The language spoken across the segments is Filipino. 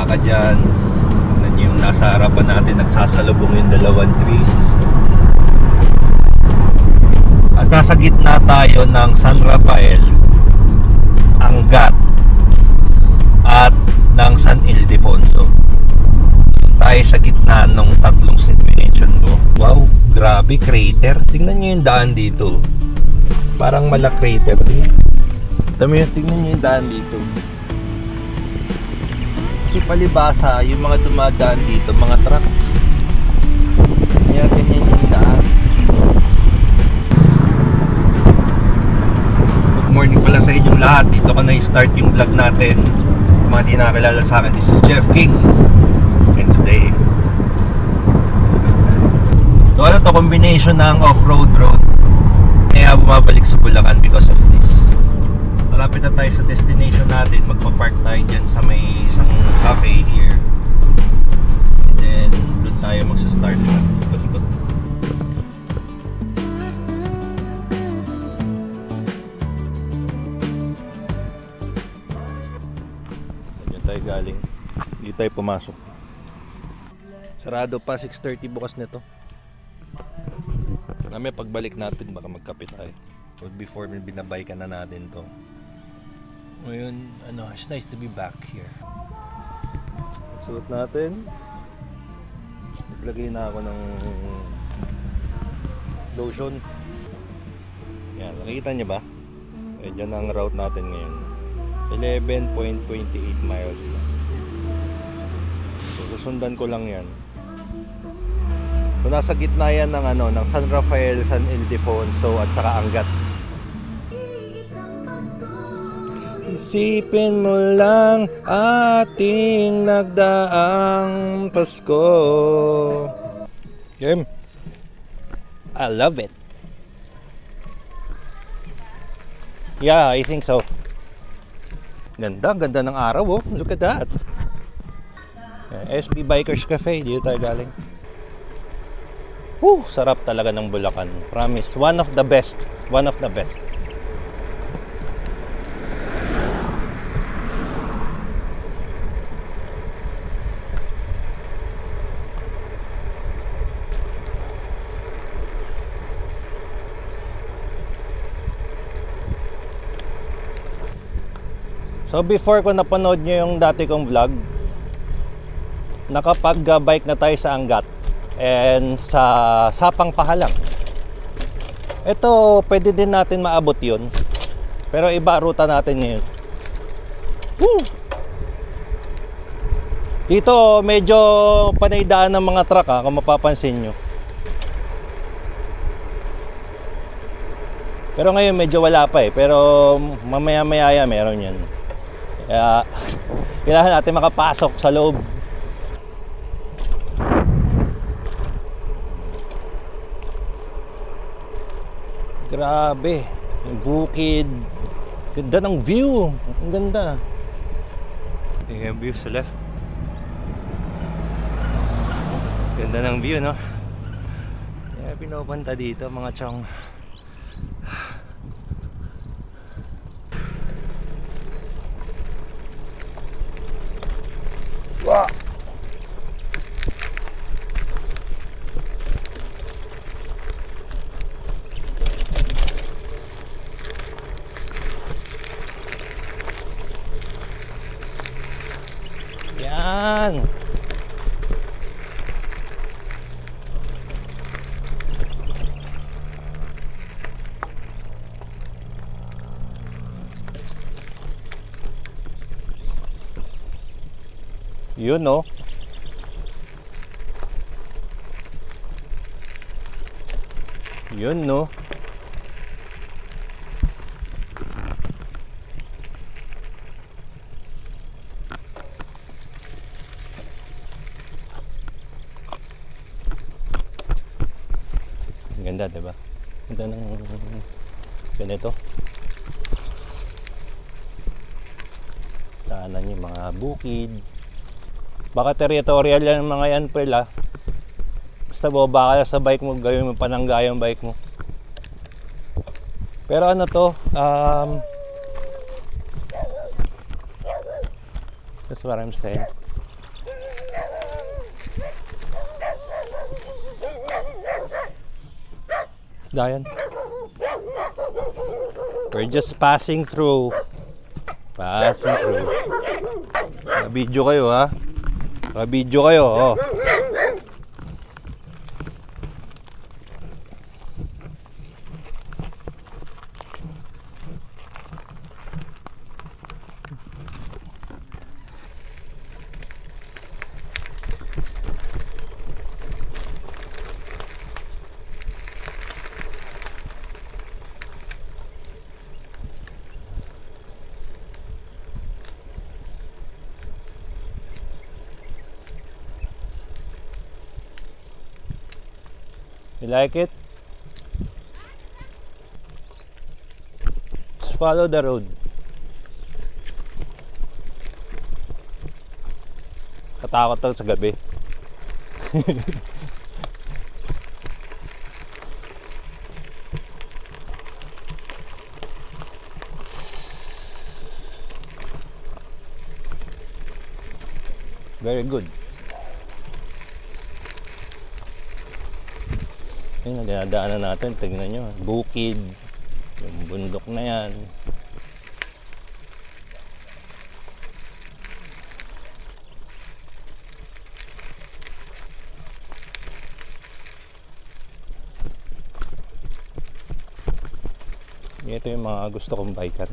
naglalakad dyan. Yung nasa harapan natin, nagsasalubong yung dalawang trees. At nasa gitna tayo ng San Rafael, Angat at ng San Ildefonso. Tayo sa gitna ng tatlong destination ko. Wow, grabe, crater. Tingnan nyo yung daan dito. Parang mala crater. Tingnan nyo yung daan dito. Kasi palibasa, yung mga dumadaan dito, mga truck. Kaya ganyan yung daan. Good morning pala sa inyong lahat. Dito ko na i-start yung vlog natin. Mga di nakakilala sa akin, this is Jeff King. And today, ito ano to, combination ng off-road road. Kaya bumabalik sa Bulacan because of this. Malapit na tayo sa destination natin. Magpa-park tayo dyan sa may isang cafe here. And then doon tayo magsa-start ikot-ikot. Diyan tayo galing. Hindi tayo pumasok. Sarado pa, 6:30 bukas nito. Namaya pagbalik natin baka magkape tayo. But before binabay ka na natin to. Ngayon, it's nice to be back here. Suot natin. Naglagay na ako ng lotion. Yan, nakikita niyo ba? Diyan ang route natin ngayon. 11.28 miles. So, susundan ko lang yan. So, nasa gitna yan ng, ng San Rafael, San Ildefonso at saka Angat. Isipin mo lang ating nagdaang Pasko. Game. I love it. Yeah, I think so. Ganda ng araw, oh. Look at that. SB Bikers Cafe, dito tayo galing. Sarap talaga ng Bulacan. Promise, one of the best. One of the best. So before ko napanood nyo yung dati kong vlog, nakapag-bike na tayo sa Angat and sa Sapang Pahalang. Ito, pwede din natin maabot yun. Pero iba ruta natin ngayon. Dito, medyo panaydaan ng mga truck kung mapapansin nyo. Pero ngayon medyo wala pa pero mamaya-maya meron yan. Kaya kailangan natin makapasok sa loob. Grabe, yung bukid. Ganda ng view. Ang ganda. Yung view sa left. Ganda ng view, no? Kaya pinupunta dito mga chong. Wow. Yan. Yun, no? Yun, no? Ganda, diba? Ganda ng ganito. Daanan yung mga bukid. Baka territorial yan mga yan pala. Basta baba ka sa bike mo, gawin mo panangga yung bike mo. Pero ano to, that's what I'm saying. isda yan. We're just passing through. Passing through. Naka-video kayo ha. Naka-video kayo oh. You like it? Just follow the road. Katakot to sa gabi. Very good. Ayun, dinadaanan natin, tignan nyo, bukid, yung bundok na yan. Ito yung mga gusto kong biker.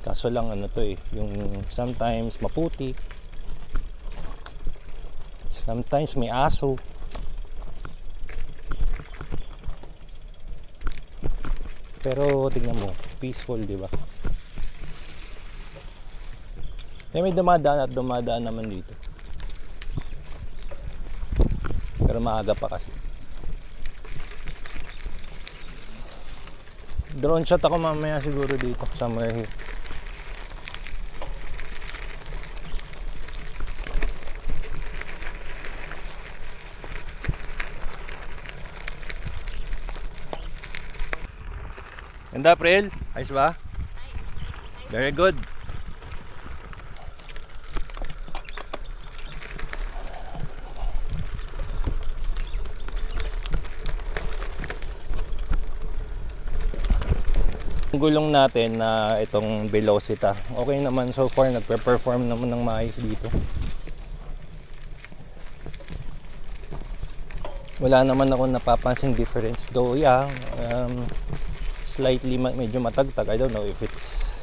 Kaso lang ano to yung sometimes maputi, sometimes may aso. Pero tingnan mo, peaceful, di ba? May dumadaan at dumadaan naman dito. Pero maaga pa kasi. Drone shot ako mamaya siguro dito, somewhere here. Ganda, April? Ayos ba? Very good. Ang gulong natin na itong Velocita, okay naman so far, nagpe-perform naman ng maayos dito. Wala naman ako napapansing difference, though yeah, slightly medyo matagtag. I don't know if it's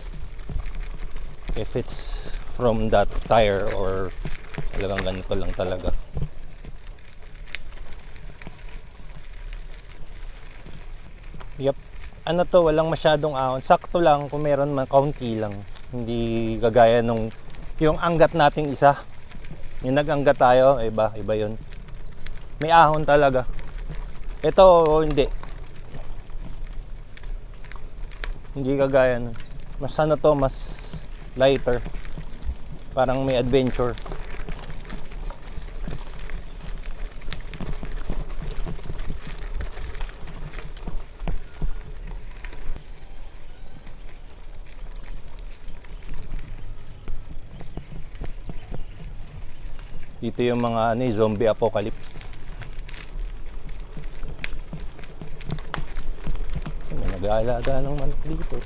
from that tire or talagang ganito lang talaga. Yep. Ano to, walang masyadong ahon. Sakto lang, kung meron man, kaunti lang. Hindi kagaya nung yung anggat nating isa. Yung nag-anggat tayo, iba yun. May ahon talaga. Ito, hindi. Hindi kagaya nun. Mas ano to, mas lighter. Parang may adventure. Dito yung mga zombie apocalypse. Nag-aalaga ng manok dito.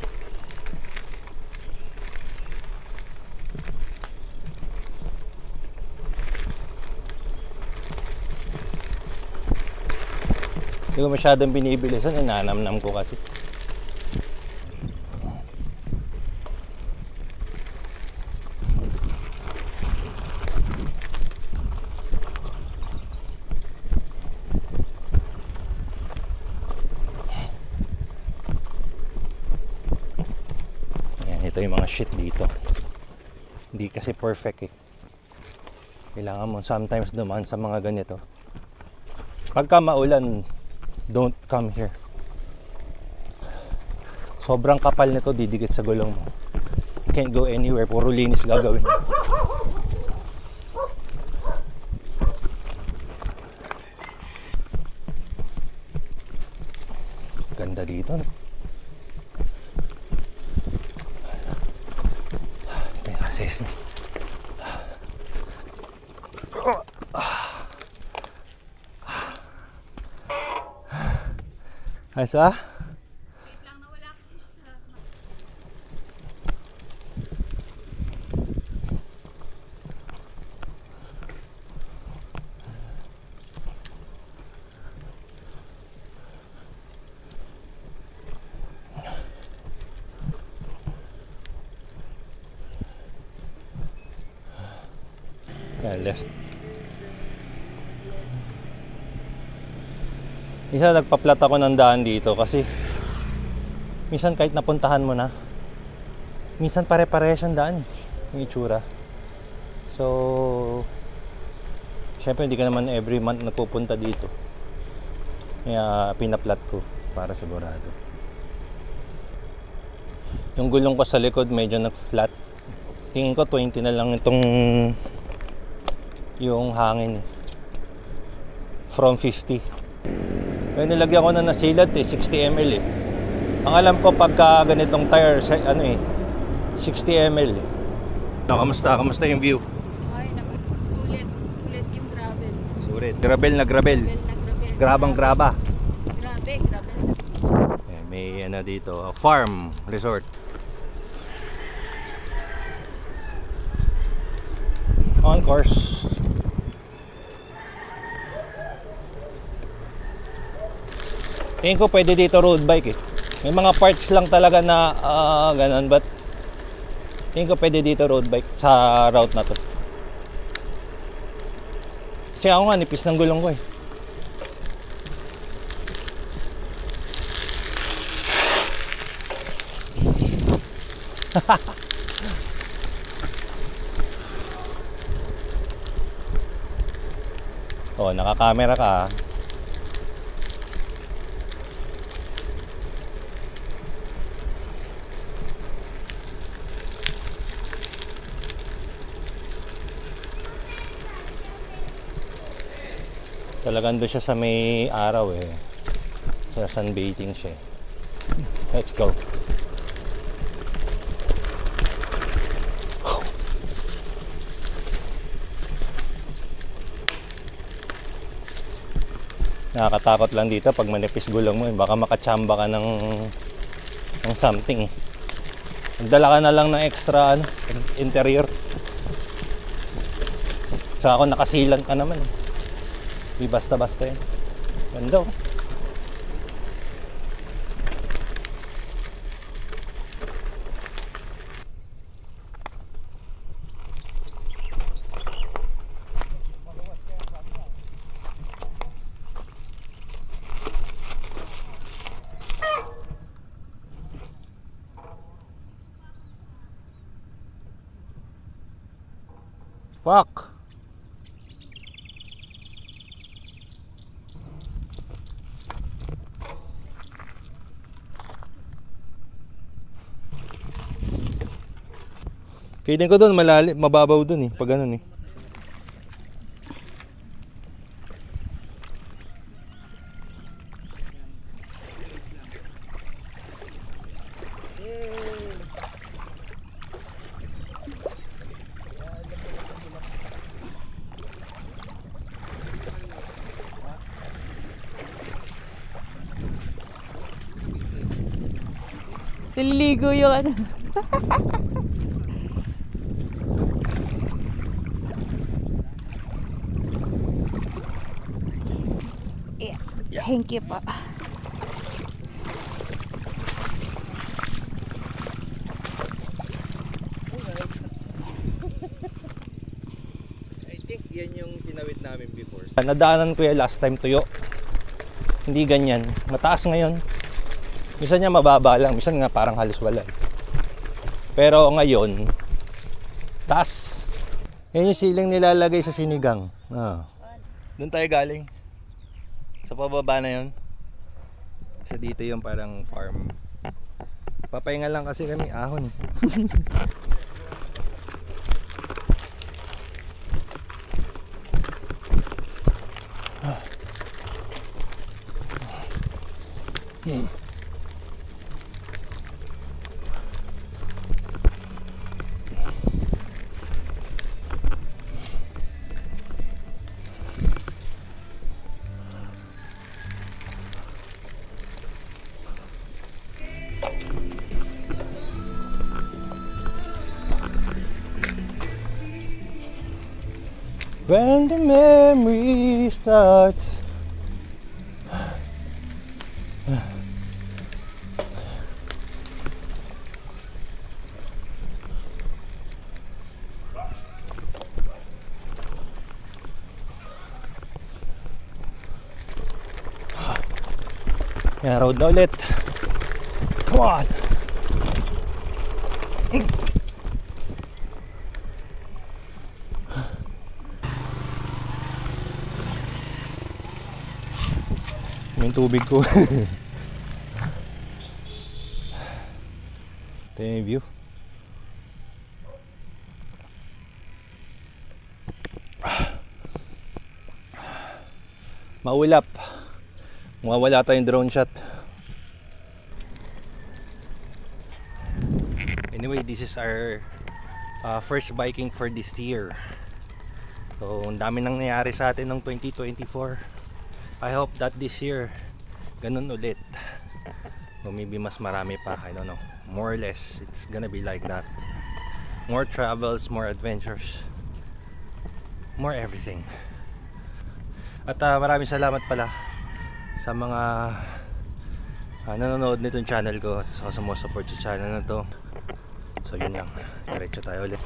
Hindi ko masyadong binibilisan, nanamnam ko kasi. Ito yung mga shit dito. Hindi kasi perfect eh. Kailangan mo sometimes dumaan sa mga ganito. Pagka maulan, don't come here. Sobrang kapal nito, didikit sa gulong mo. Can't go anywhere, puro linis gagawin. Ganda dito, no? Ayos ba? Left. Isa nagpa-plot ako ng daan dito kasi minsan kahit napuntahan mo na, minsan pare-parehas yung daan yung itsura. So syempre hindi ka naman every month nagpupunta dito, kaya pinaplat ko para sigurado. Yung gulong ko sa likod medyo nag-flat. Tingin ko 20 na lang itong yung hangin from 50. Kaya nilagyan ko na nasilat 60 ml eh. Ang alam ko pagka ganitong tire 60 ml eh. Kamusta yung view? Ay, sulit yung gravel. Sulit. Gravel. Grabang graba. Grabe. May ano dito, farm resort. On course. Tingin ko pwede dito road bike eh. May mga parts lang talaga na ganun, but tingin ko pwede dito road bike sa route na to. Kasi ako nga nipis ng gulong ko eh. Oh, naka-camera ka. Talagang doon siya sa may araw eh. Sa sunbathing siya. Let's go. Nakakatakot lang dito pag manipis gulong mo, baka makatsamba ka ng something eh. Magdala ka na lang ng extra interior. Saka ako nakasilan ka naman eh. Di basta-basta yun. Ganda oh. Fuck. Feeling ko doon malalim, mababaw doon eh, pag ganun eh. Naliligo yung ano. Yeah. Thank you po. I think yan yung tinawid namin before. Nadaanan ko yan last time tuyo. Hindi ganyan. Mataas ngayon. Minsan niya mababa lang, minsan nga parang halos wala. Pero ngayon, taas. Yan yung siling nilalagay sa sinigang. Doon tayo galing. Sa pababa na yun. Sa dito yung parang farm. Papahinga lang kasi kami ahon. When the memory starts. Yan, road na ulit. Come on. Yung tubig ko. Ito yung view. Maulap. Mawawala tayong drone shot. Anyway, this is our first biking for this year. So, ang dami nang nangyari sa atin ng 2024. I hope that this year ganun ulit. Or maybe mas marami pa, I don't know. More or less, it's gonna be like that. More travels, more adventures, more everything. At maraming salamat pala sa mga nanonood nitong channel ko at sa sumusupport sa channel na to. So yun lang, diretso tayo ulit.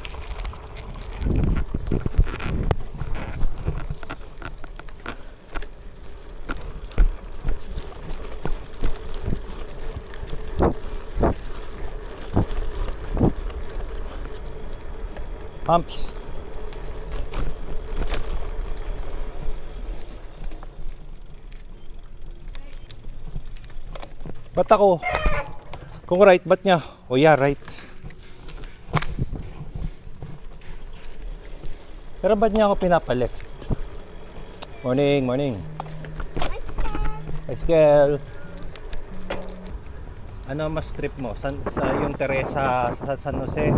Pumps. Ba't ako? Kung right, ba't niya? Oh yeah, right. Pero ba't niya ako pinapaleft? Morning, morning. Hi, Skel. Ano mas trip mo? Sa yung Teresa sa San Jose?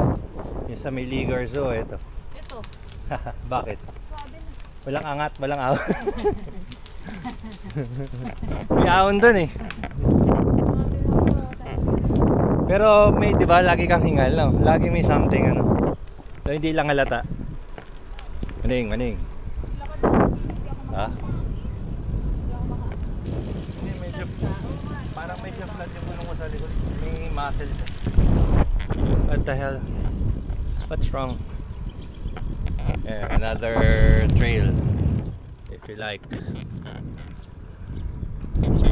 Yung sa may Ligar Zoo, ito. Ito. Bakit? Swabe na. Walang angat, walang ahon. May ahon dun eh. Pero may, di ba, lagi kang hingal, no? Lagi may something, ano? So, hindi lang halata. Maning, maning. Ha? Hindi, medyo, parang medyo flat yung gulong ko sa likod. May muscle siya. What the hell? What's wrong? Yeah, another trail. If you like.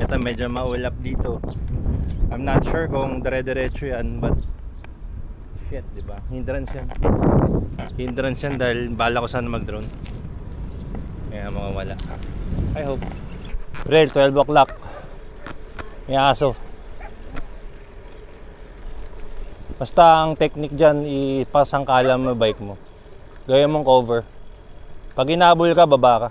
Ito medyo maulap dito. I'm not sure kung dire-diretso yan, but shit, diba? Hindrance yan. Hindrance yan dahil bala ko sana mag-drone. Kaya mawawala. I hope. Rail, 12 o'clock. May aso. Basta ang technique dyan, ipasangkala mo bike mo. Gaya mong cover. Pag inabol ka, baba ka.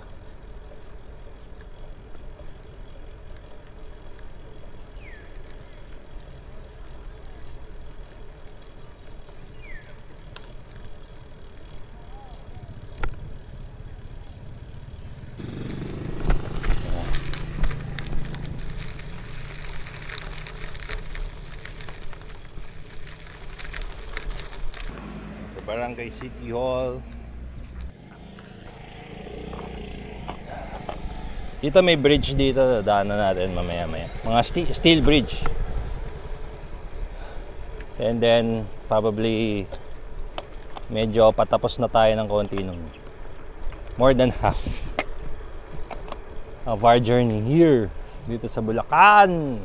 Barangay City Hall. Dito may bridge dito, daanan natin mamaya-maya. Mga steel bridge. And then probably medyo patapos na tayo ng konti nung more than half of our journey here dito sa Bulacan.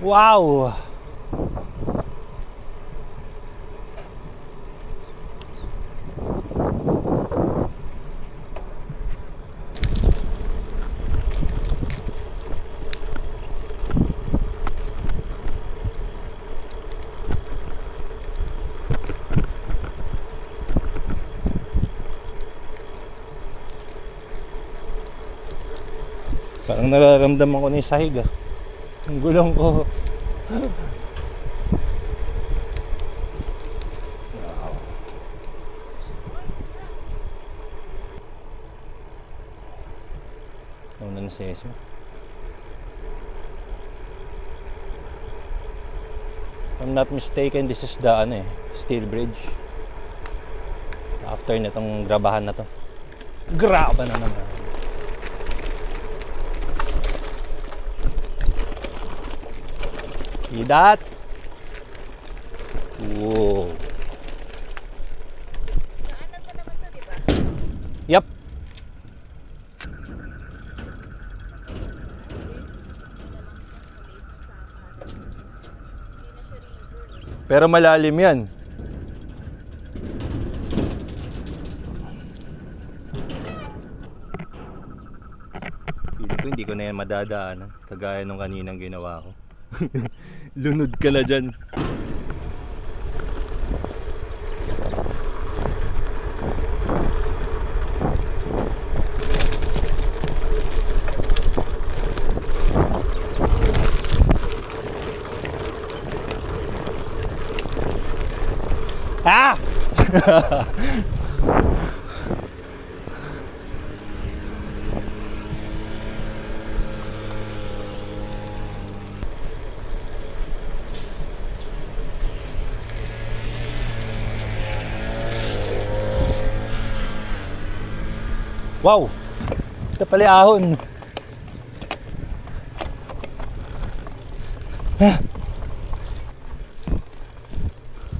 Wow! Parang nararamdaman ko na yung sahig ah. Ang gulong ko. Una na sa SB. If I'm not mistaken, this is the steel bridge. After nitong grabahan na to. Graba na naman. See that? Whoa. Naanan ka naman to, di ba? Yep. Pero malalim yan. Hindi ko na yan madadaanan. Kagaya nung kaninang ginawa ko. Lunod ka na dyan. Ah! Wow! Ito pala yung ahon.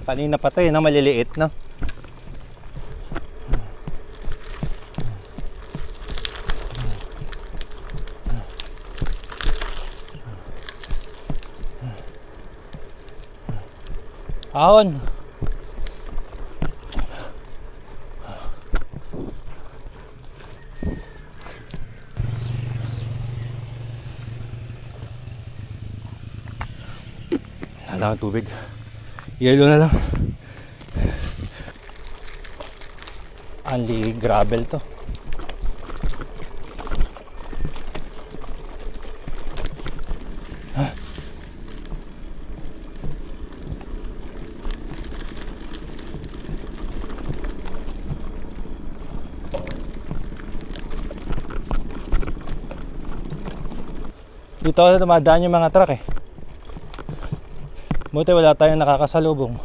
Kanina pa tayo na maliliit, no? Ahon. Wala kang tubig. Yelo na lang. Only gravel to. Dito dumadaan yung mga truck eh. Buti wala tayong nakakasalubong.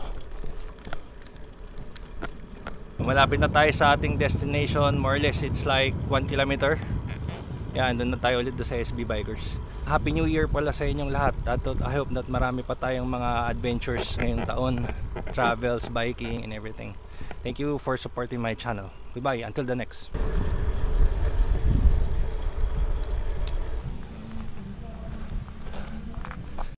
Malapit na tayo sa ating destination. More or less it's like 1 kilometer. Yan, doon na tayo ulit sa SB Bikers. Happy New Year pala sa inyong lahat. At I hope that marami pa tayong mga adventures ngayong taon. Travels, biking and everything. Thank you for supporting my channel. Goodbye, until the next.